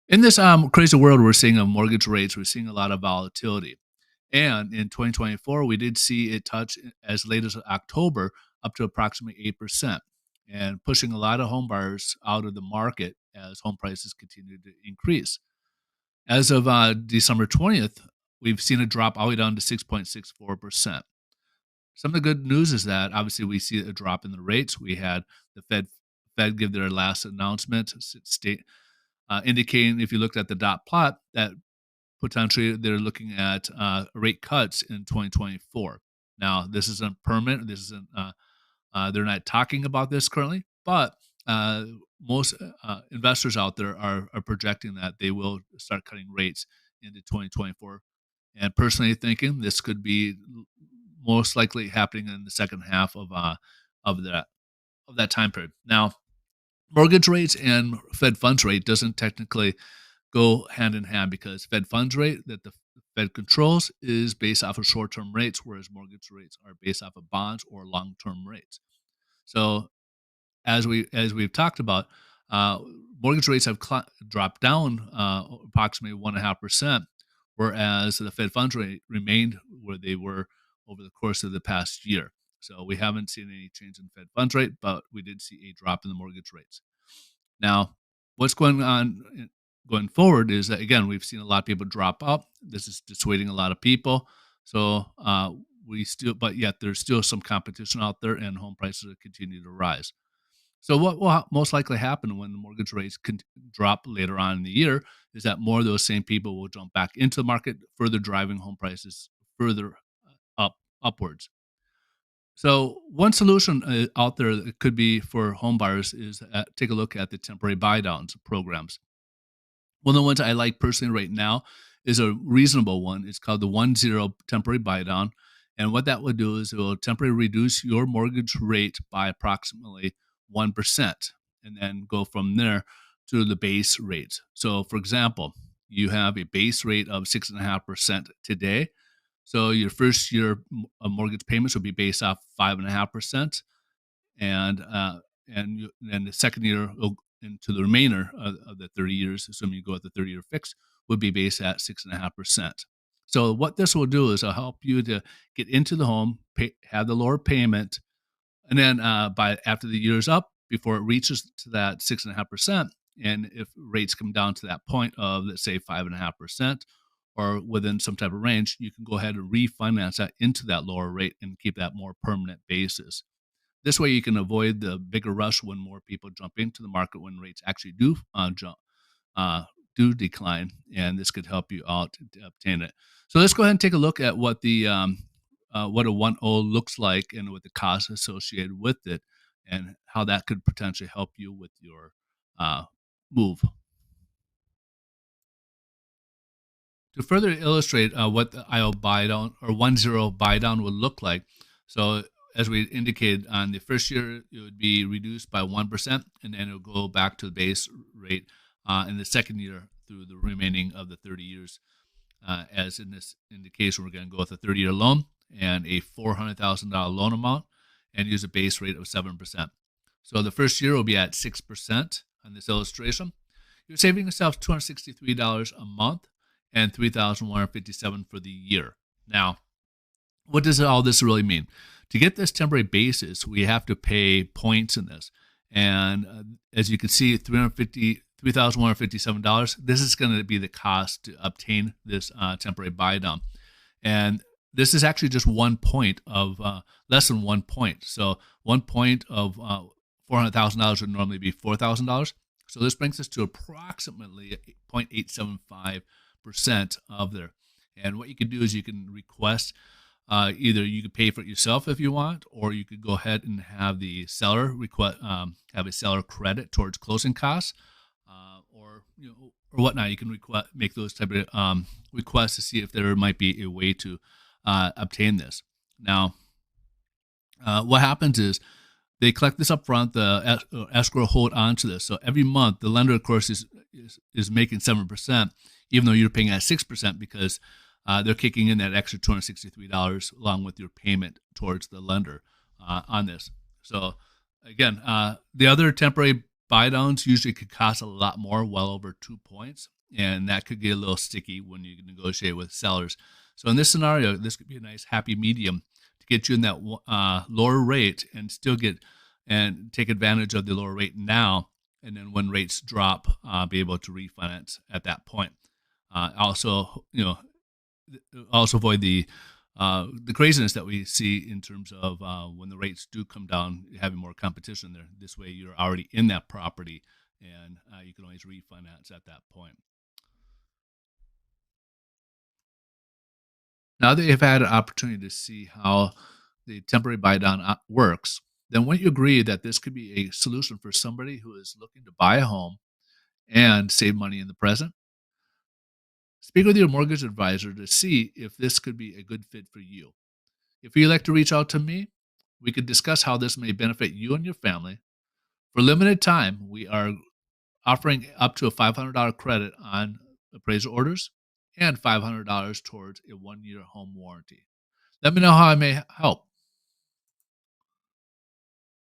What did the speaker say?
In this crazy world we're seeing of mortgage rates, we're seeing a lot of volatility. And in 2024, we did see it touch as late as October up to approximately 8% and pushing a lot of home buyers out of the market as home prices continue to increase. As of December 20th, we've seen a drop all the way down to 6.64%. Some of the good news is that obviously we see a drop in the rates. We had the Fed give their last announcement, state indicating if you looked at the dot plot that potentially they're looking at rate cuts in 2024. Now, this isn't permanent. This isn't. They're not talking about this currently, but most investors out there are projecting that they will start cutting rates into 2024. And personally, thinking this could be most likely happening in the second half of that of that time period. Now, mortgage rates and Fed funds rate doesn't technically go hand in hand because Fed funds rate that the Fed controls is based off of short-term rates, whereas mortgage rates are based off of bonds or long-term rates. So as we've talked about, uh, mortgage rates have dropped down approximately 1.5%, whereas the Fed funds rate remained where they were over the course of the past year. So we haven't seen any change in Fed funds rate, but we did see a drop in the mortgage rates. Now, what's going on going forward is that again we've seen a lot of people drop up. This is dissuading a lot of people. So but yet there's still some competition out there, and home prices will continue to rise. So what will most likely happen when the mortgage rates drop later on in the year is that more of those same people will jump back into the market, further driving home prices further upwards. So one solution out there that could be for home buyers is take a look at the temporary buy downs programs. One of the ones I like personally right now is a reasonable one. It's called the 1-0 temporary buy down. And what that will do is it will temporarily reduce your mortgage rate by approximately 1% and then go from there to the base rate. So, for example, you have a base rate of 6.5% today. So, your first year mortgage payments will be based off 5.5%, and then the second year into the remainder of the 30 years, assuming you go with the 30-year fix, would be based at 6.5%. So what this will do is it'll help you to get into the home, have the lower payment, and then by after the year's up, before it reaches to that 6.5%, and if rates come down to that point of let's say 5.5%, or within some type of range, you can go ahead and refinance that into that lower rate and keep that more permanent basis. This way, you can avoid the bigger rush when more people jump into the market when rates actually uh, do decline, and this could help you out to obtain it. So let's go ahead and take a look at what a 1.0 looks like and what the costs associated with it, and how that could potentially help you with your uh, move. To further illustrate what the IO buy down or 1-0 buy down would look like, so as we indicated, on the first year, it would be reduced by 1%, and then it will go back to the base rate in the second year through the remaining of the 30 years. As in this indication, we're going to go with a 30-year loan and a $400,000 loan amount and use a base rate of 7%. So the first year will be at 6% on this illustration. You're saving yourself $263 a month and $3,157 for the year. Now, what does all this really mean? To get this temporary basis, we have to pay points in this. And as you can see, $3,157, this is going to be the cost to obtain this temporary buy down. And this is actually just 1 point of less than 1 point. So 1 point of $400,000 would normally be $4,000. So this brings us to approximately 0.875% of there. And what you can do is you can request either you could pay for it yourself if you want, or you could go ahead and have the seller have a seller credit towards closing costs, or or whatnot. You can make those type of requests to see if there might be a way to obtain this. Now, what happens is they collect this up front. The escrow hold on to this. So every month, the lender, of course, is making 7%, even though you're paying at 6% because they're kicking in that extra $263 along with your payment towards the lender on this. So again, the other temporary Buy downs usually could cost a lot more, well over 2 points, and that could get a little sticky when you negotiate with sellers. So in this scenario, this could be a nice happy medium to get you in that lower rate and still get and take advantage of the lower rate now, and then when rates drop, be able to refinance at that point. Also, also avoid the craziness that we see in terms of when the rates do come down, having more competition there. This way, you're already in that property, and you can always refinance at that point. Now that you've had an opportunity to see how the temporary buy down works, then wouldn't you agree that this could be a solution for somebody who is looking to buy a home and save money in the present? Speak with your mortgage advisor to see if this could be a good fit for you. If you'd like to reach out to me, we could discuss how this may benefit you and your family. For limited time, we are offering up to a $500 credit on appraisal orders and $500 towards a 1 year home warranty. Let me know how I may help.